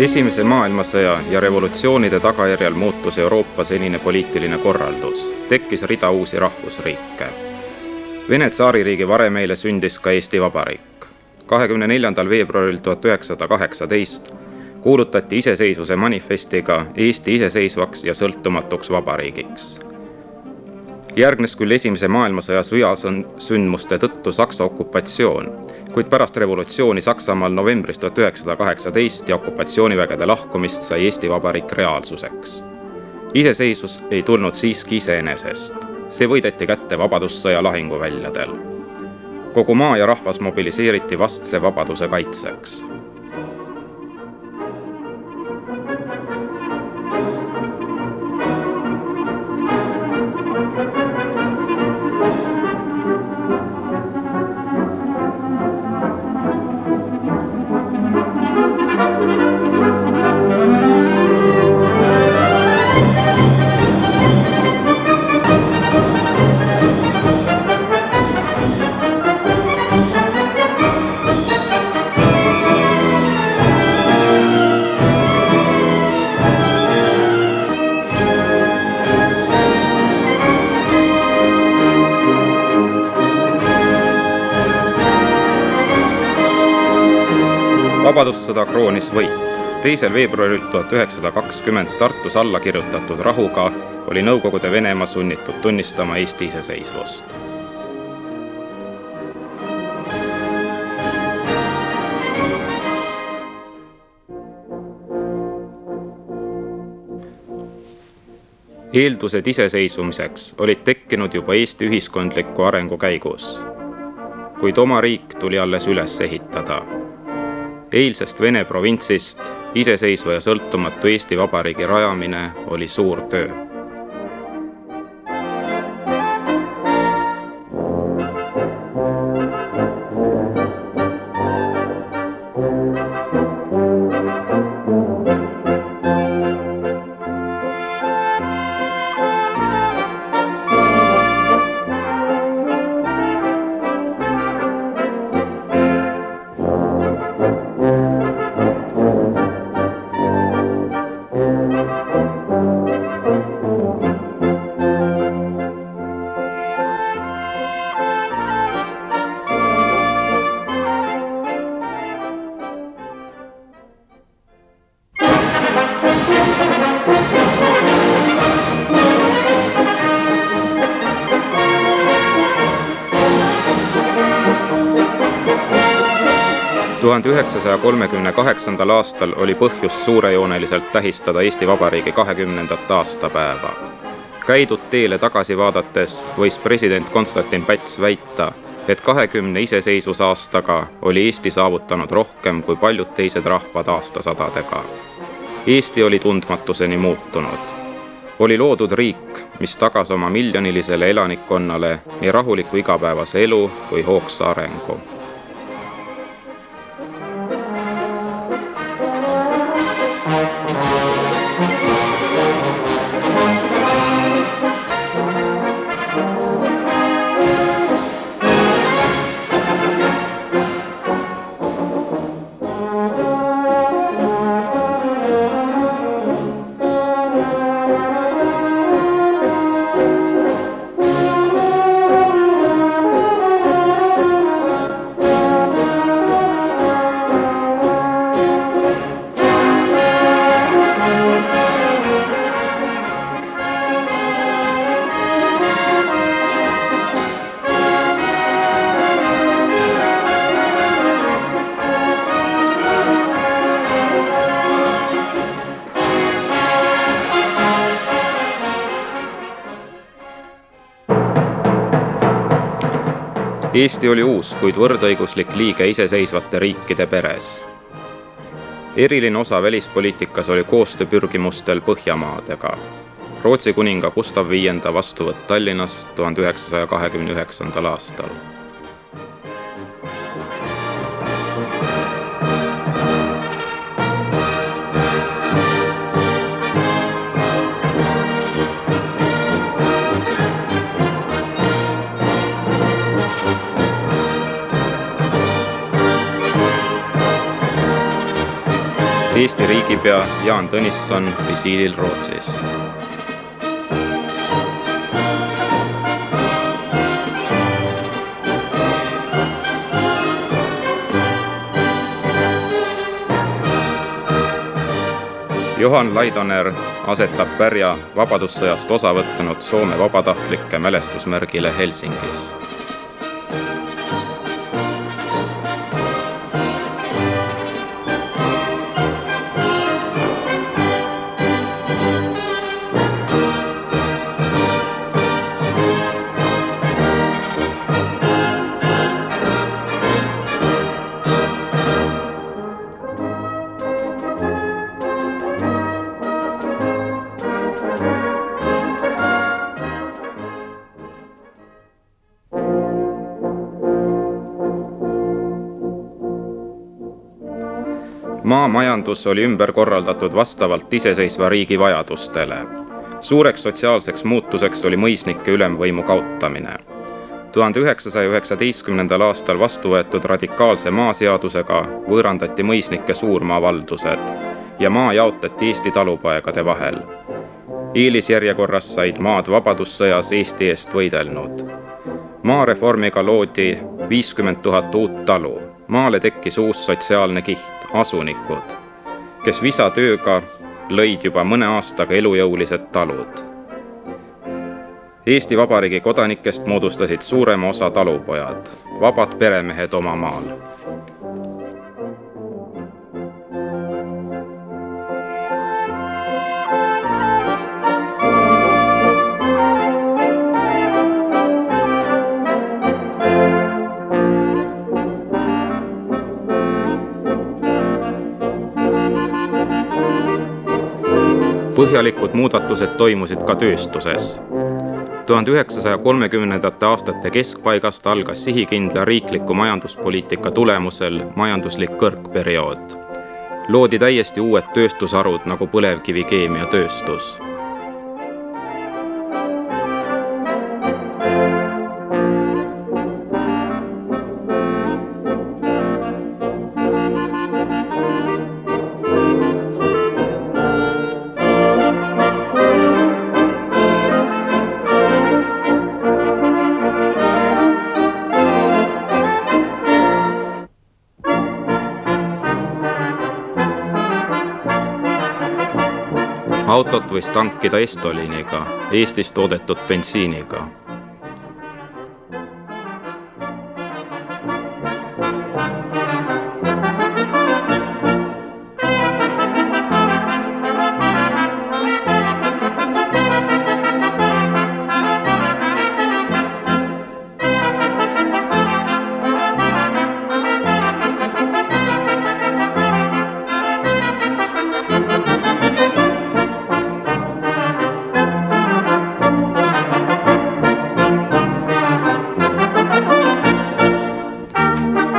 Esimese maailmasõja ja revolutsioonide tagajärjel muutus Euroopa senine poliitiline korraldus. Tekkis rida uusi rahvusriike. Vene tsaaririigi varemeile sündis ka Eesti Vabariik. 24. veebruaril 1918 kuulutati iseseisvuse manifestiga Eesti iseseisvaks ja sõltumatuks vabariigiks. Järgnes küll Esimese maailmasõja sõjasündmuste tõttu Saksa okupatsioon, kuid pärast revolutsiooni Saksamaal novembris 1918 ja okupatsioonivägede lahkumist sai Eesti Vabariik reaalsuseks. Iseseisvus ei tulnud siiski iseenesest. See võideti kätte vabadussõja lahinguväljadel. Kogu maa ja rahvas mobiliseeriti vastse vabaduse kaitseks. Vabadussõda kroonis võit. 2. veebruaril 1920 Tartus alla kirjutatud rahuga oli Nõukogude Venemaa sunnitud tunnistama Eesti iseseisvust. Eeldused iseseisvumiseks olid tekkinud juba Eesti ühiskondliku arengu käigus, kuid oma riik tuli alles üles ehitada. Eilsest Vene provintsist iseseisva ja sõltumatu Eesti Vabariigi rajamine oli suur töö. Tuhande 1938. aastal oli põhjus suurejooneliselt tähistada Eesti Vabariigi 20. aastapäeva. Käidud teele tagasi vaadates võis president Konstantin Päts väita, et 20 iseseisvusaastaga oli Eesti saavutanud rohkem kui paljud teised rahvad aastasadadega. Eesti oli tundmatuseni muutunud. Oli loodud riik, mis tagas oma miljonilisele elanikkonnale nii rahuliku igapäevase elu kui hoogsa arengu. Eesti oli uus, kuid võrdõiguslik liige iseseisvate riikide peres. Eriline osa välispoliitikas oli koostööpürgimustel Põhjamaadega. Rootsi kuninga Gustav V vastuvõtt Tallinnas 1929. aastal. Eesti riigipea Jaan Tõnisson visiidil Rootsis. Johan Laidoner asetab pärja vabadussõjast osa võtnud Soome vabatahtlike mälestusmärgile Helsingis. Maamajandus oli ümber korraldatud vastavalt iseseisva riigi vajadustele. Suureks sotsiaalseks muutuseks oli mõisnike ülemvõimu kaotamine. 1919. aastal vastu võetud radikaalse maaseadusega võõrandati mõisnike suurmaavaldused ja maa jaotati Eesti talupoegade vahel. Eelisjärjekorras said maad vabadussõjas Eesti eest võidelnud. Maareformiga loodi 50 000 uut talu. Maale tekkis uus sotsiaalne kiht, asunikud, kes visatööga lõid juba mõne aastaga elujõulised talud. Eesti Vabariigi kodanikest moodustasid suurema osa talupojad, vabad peremehed oma maal. Põhjalikud muudatused toimusid ka tööstuses. 1930. aastate keskpaigast algas sihikindla riikliku majanduspoliitika tulemusel majanduslik kõrgperiood. Loodi täiesti uued tööstusharud nagu põlevkivikeemiatööstus. Autot võis tankida Estoliniga, Eestis toodetud bensiiniga.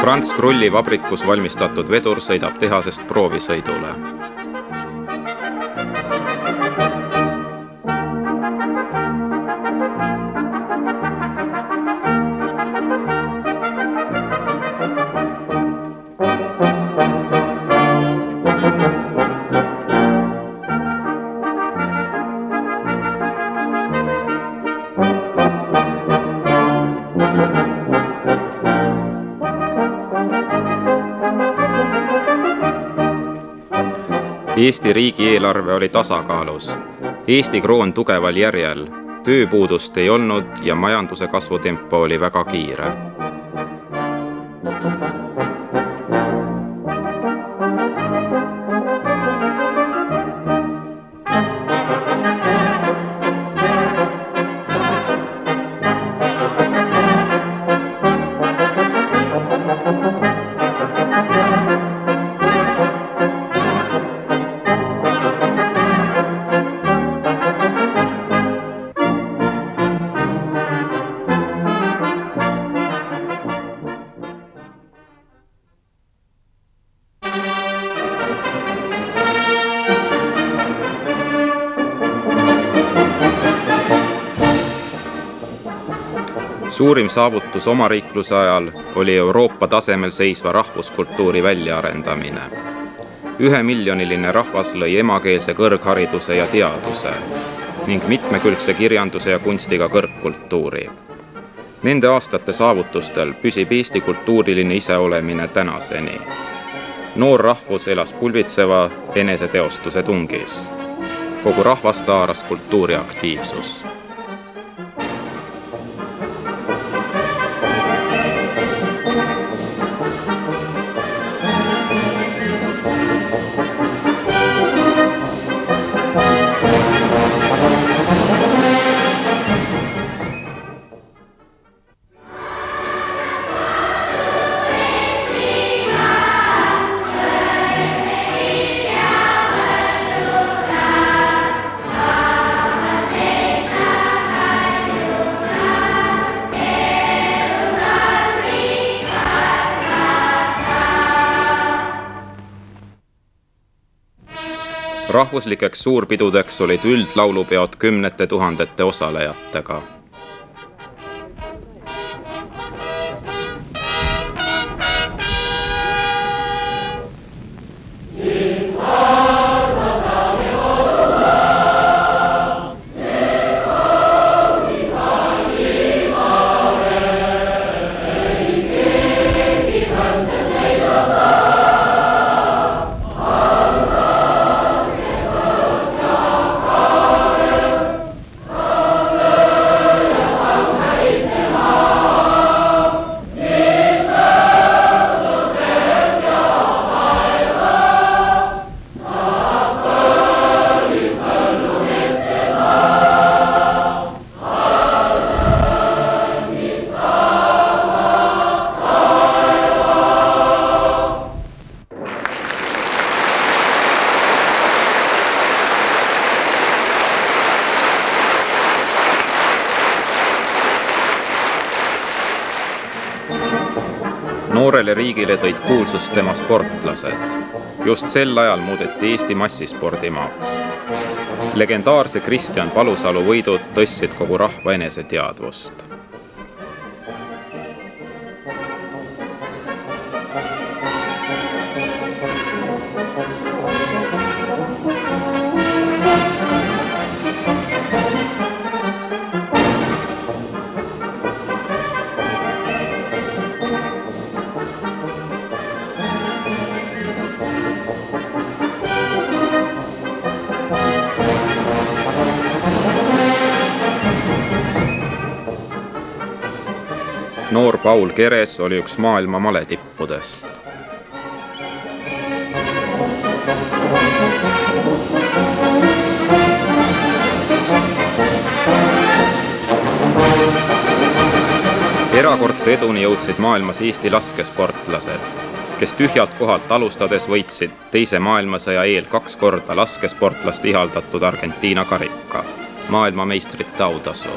Franz Krulli vabrikus valmistatud vedur sõidab tehasest proovisõidule. Eesti riigieelarve oli tasakaalus, Eesti kroon tugeval järjel, tööpuudust ei olnud ja majanduse kasvutempo oli väga kiire. Suurim saavutus omariikluse ajal oli Euroopa tasemel seisva rahvuskultuuri väljaarendamine. 1-miljoniline rahvas lõi emakeelse kõrghariduse ja teaduse ning mitmekülgse kirjanduse ja kunstiga kõrgkultuuri. Nende aastate saavutustel püsib Eesti kultuuriline iseolemine tänaseni. Noor rahvus elas pulbitseva eneseteostuse tungis. Kogu rahvast haaras kultuuriaktiivsus. Rahvuslikeks suurpidudeks olid üldlaulupeod 10 000 osalejatega. Noorele riigile tõid kuulsust tema sportlased. Just sel ajal muudeti Eesti massispordimaaks. Legendaarse Kristjan Palusalu võidud tõstsid kogu rahva eneseteadvust. Noor Paul Keres oli üks maailma maletippudest. Erakordse eduni jõudsid maailmas Eesti laskesportlased, kes tühjalt kohalt alustades võitsid teise maailmasõja eel 2 korda laskesportlast ihaldatud Argentiina karika, maailmameistrite autasu.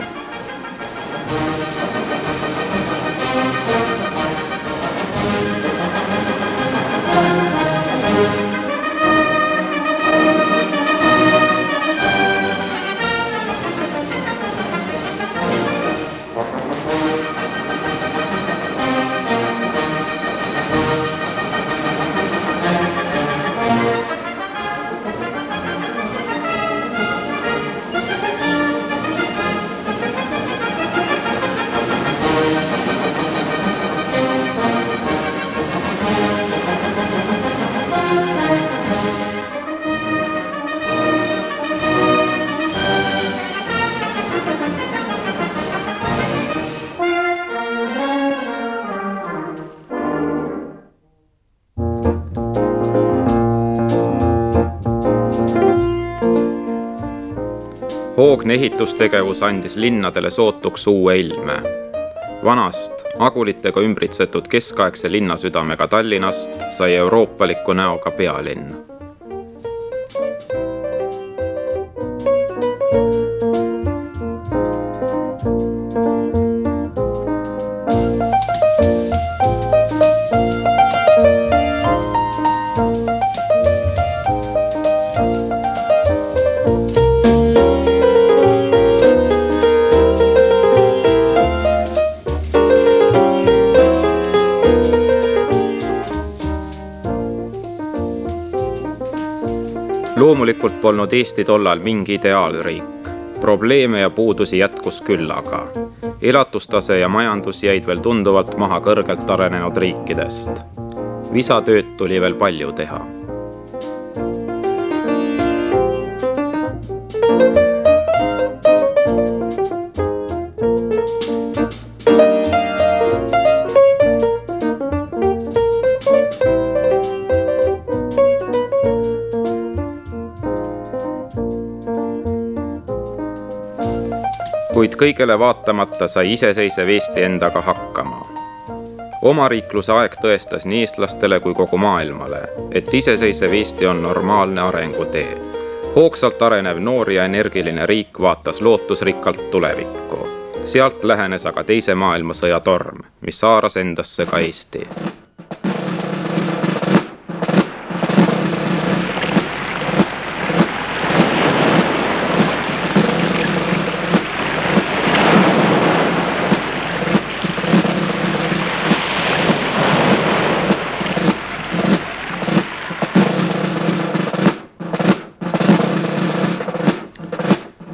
Hoogne ehitustegevus andis linnadele sootuks uue ilme. Vanast, agulitega ümbritsetud keskaegse linnasüdamega Tallinnast sai euroopaliku näoga pealinn. Loomulikult polnud Eesti tollal mingi ideaalriik. Probleeme ja puudusi jätkus küllaga. Elatustase ja majandus jäid veel tunduvalt maha kõrgelt arenenud riikidest. Visatööd tuli veel palju teha. Kuid kõigele vaatamata sai iseseisev Eesti endaga hakkama. Omariikluse aeg tõestas nii eestlastele kui kogu maailmale, et iseseisev Eesti on normaalne arengutee. Hoogsalt arenev noor ja energiline riik vaatas lootusrikkalt tulevikku. Sealt lähenes aga teise maailmasõja torm, mis haaras endasse ka Eesti.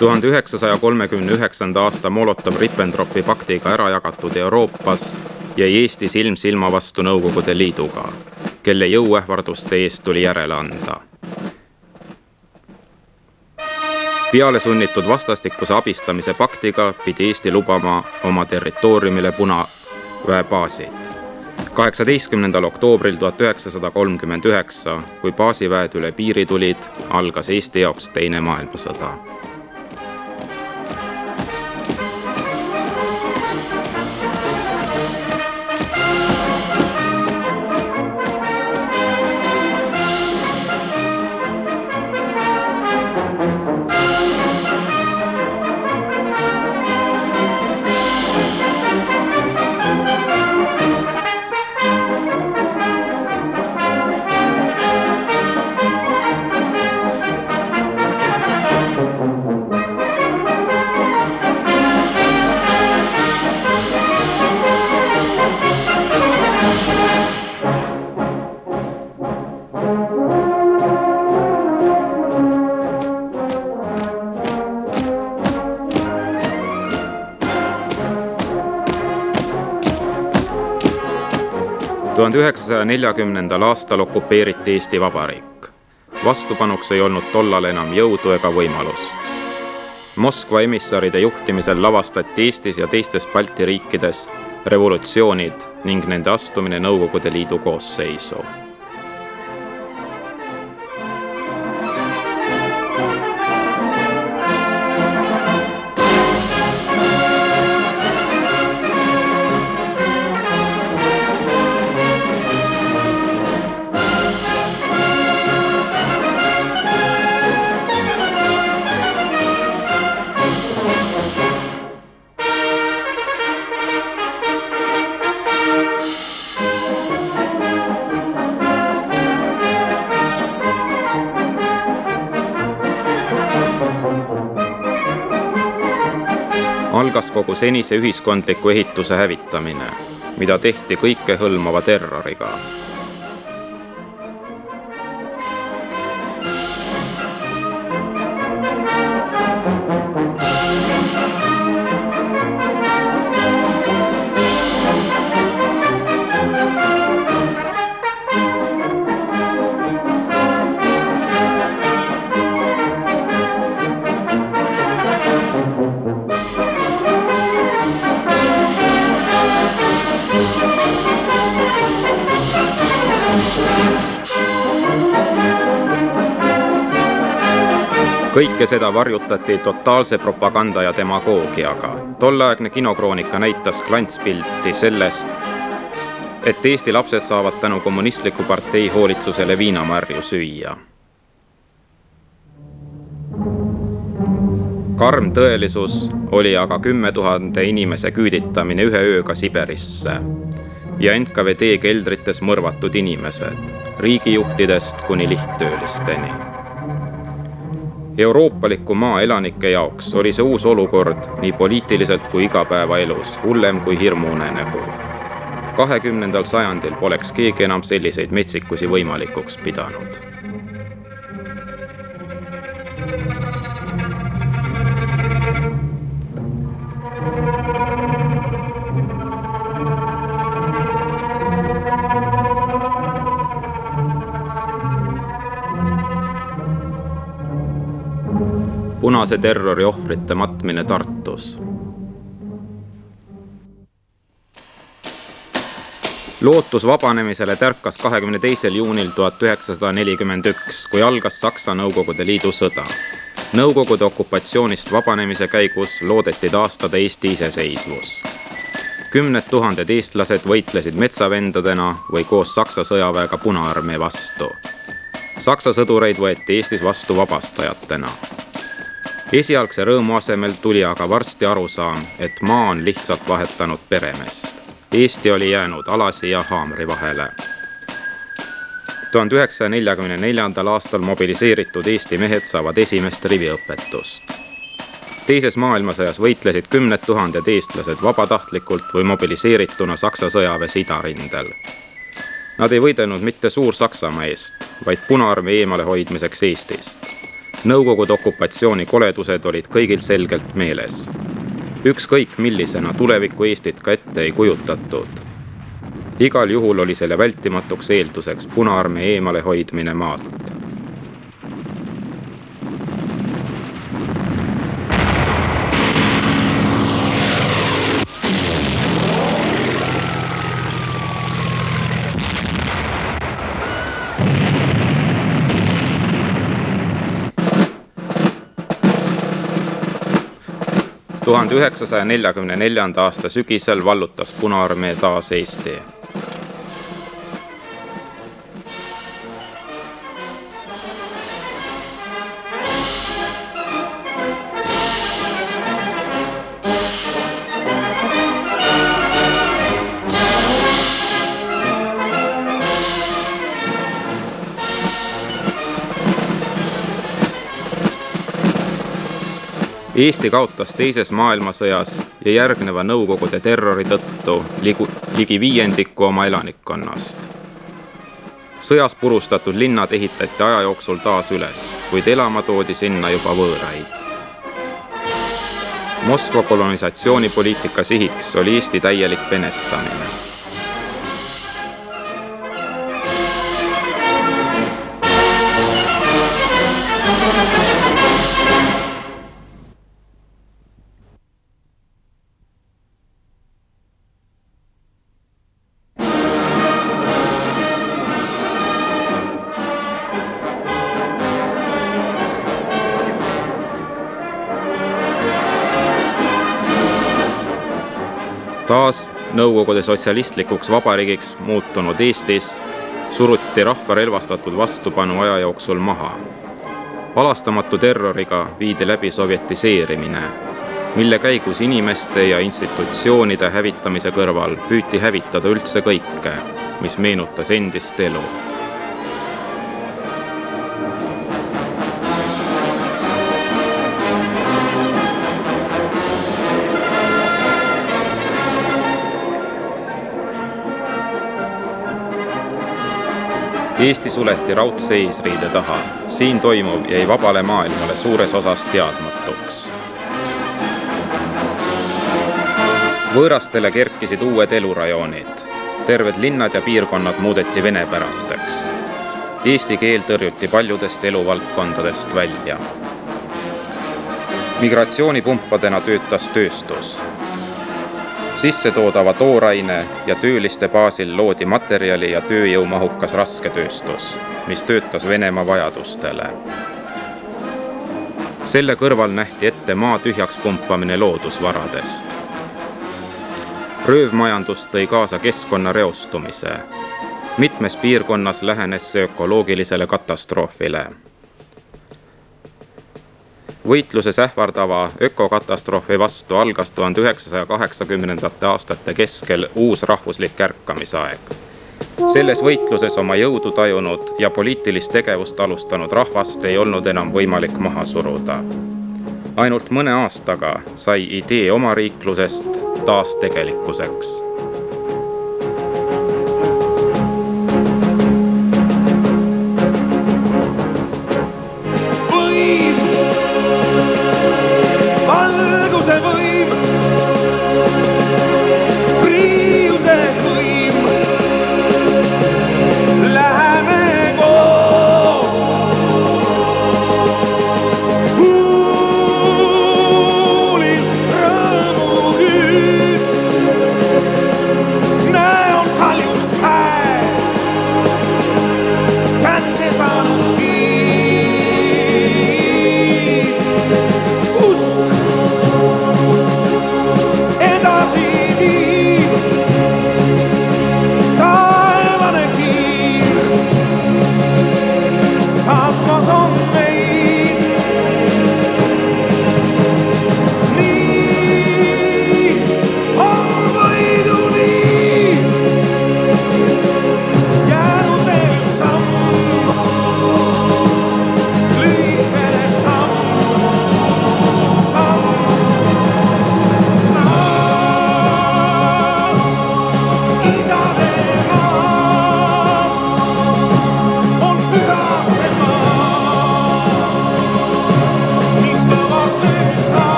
Tuhande 1939. aasta Molotov-Ribbentropi paktiga ära jagatud Euroopas jäi Eesti silm silma vastu Nõukogude Liiduga, kelle jõuähvarduste eest tuli järele anda. Peale sunnitud vastastikuse abistamise paktiga pidi Eesti lubama oma territooriumile punaväebaasid. 18. oktoobril 1939, kui baasiväed üle piiri tulid, algas Eesti jaoks teine maailmasõda. Tuhande 1940. aastal okupeeriti Eesti Vabariik. Vastupanuks ei olnud tollal enam jõudu ega võimalust. Moskva emissaride juhtimisel lavastati Eestis ja teistes Balti riikides revolutsioonid ning nende astumine Nõukogude Liidu koosseisu. Algas kogu senise ühiskondliku ehituse hävitamine, mida tehti kõikehõlmava terroriga. Kõike seda varjutati totaalse propaganda ja demagoogiaga. Tolleaegne kinokroonika näitas klantspilti sellest, et Eesti lapsed saavad tänu kommunistliku partei hoolitsusele viinamarju süüa. Karm tõelisus oli aga 10 000 inimese küüditamine ühe ööga Siberisse ja NKVD keldrites mõrvatud inimesed, riigijuhtidest kuni lihttöölisteni. Euroopaliku maa elanike jaoks oli see uus olukord nii poliitiliselt kui igapäevaelus hullem kui hirmuunenägu. 20. sajandil poleks keegi enam selliseid metsikusi võimalikuks pidanud. punase terrori ohvrite matmine Tartus. Lootus vabanemisele tärkas 22. juunil 1941, kui algas Saksa Nõukogude Liidu sõda. Nõukogude okupatsioonist vabanemise käigus loodeti taastada Eesti iseseisvus. 10 000 eestlased võitlesid metsavendadena või koos Saksa sõjaväega Punaarmee vastu. Saksa sõdureid võeti Eestis vastu vabastajatena. Esialgse rõõmu asemel tuli aga varsti arusaam, et maa on lihtsalt vahetanud peremeest. Eesti oli jäänud alasi ja haamri vahele. 1944. aastal mobiliseeritud Eesti mehed saavad esimest riviõpetust. Teises maailmasõjas võitlesid 10 000 eestlased vabatahtlikult või mobiliseerituna Saksa sõjaväes idarindel. Nad ei võidelnud mitte Suur-Saksamaa eest, vaid Punaarmee eemale hoidmiseks Eestist. Nõukogude okupatsiooni koledused olid kõigil selgelt meeles. Ükskõik millisena tuleviku Eestit ka ette ei kujutatud. Igal juhul oli selle vältimatuks eelduseks Punaarmee eemale hoidmine maalt. – 1944. aasta sügisel vallutas Punaarmee taas Eesti. Eesti kaotas teises maailmasõjas ja järgneva Nõukogude terrori tõttu ligi 5% oma elanikkonnast. Sõjas purustatud linnad ehitati aja jooksul taas üles, kuid elama toodi sinna juba võõraid. Moskva kolonisatsioonipoliitika sihiks oli Eesti täielik venestamine. Taas Nõukogude sotsialistlikuks vabariigiks muutunud Eestis suruti rahva relvastatud vastupanu aja jooksul maha. Alastamatu terroriga viidi läbi sovjetiseerimine, mille käigus inimeste ja institutsioonide hävitamise kõrval püüti hävitada üldse kõike, mis meenutas endist elu. Eesti suleti raudse eesriide taha. Siin toimuv jäi vabale maailmale suures osas teadmatuks. Võõrastele kerkisid uued elurajoonid. Terved linnad ja piirkonnad muudeti venepärasteks. Eesti keel tõrjuti paljudest eluvaldkondadest välja. Migratsioonipumpadena töötas tööstus. Sissetoodava tooraine ja tööliste baasil loodi materjali ja tööjõumahukas rasketööstus, mis töötas Venemaa vajadustele. Selle kõrval nähti ette maa tühjaks pumpamine loodusvaradest. Röövmajandus tõi kaasa keskkonna reostumise. Mitmes piirkonnas lähenes see ökoloogilisele katastroofile. Võitluses ähvardava ökokatastroofi vastu algas 1980. aastate keskel uus rahvuslik ärkamisaeg. Selles võitluses oma jõudu tajunud ja poliitilist tegevust alustanud rahvast ei olnud enam võimalik maha suruda. Ainult mõne aastaga sai idee oma riiklusest taas tegelikkuseks.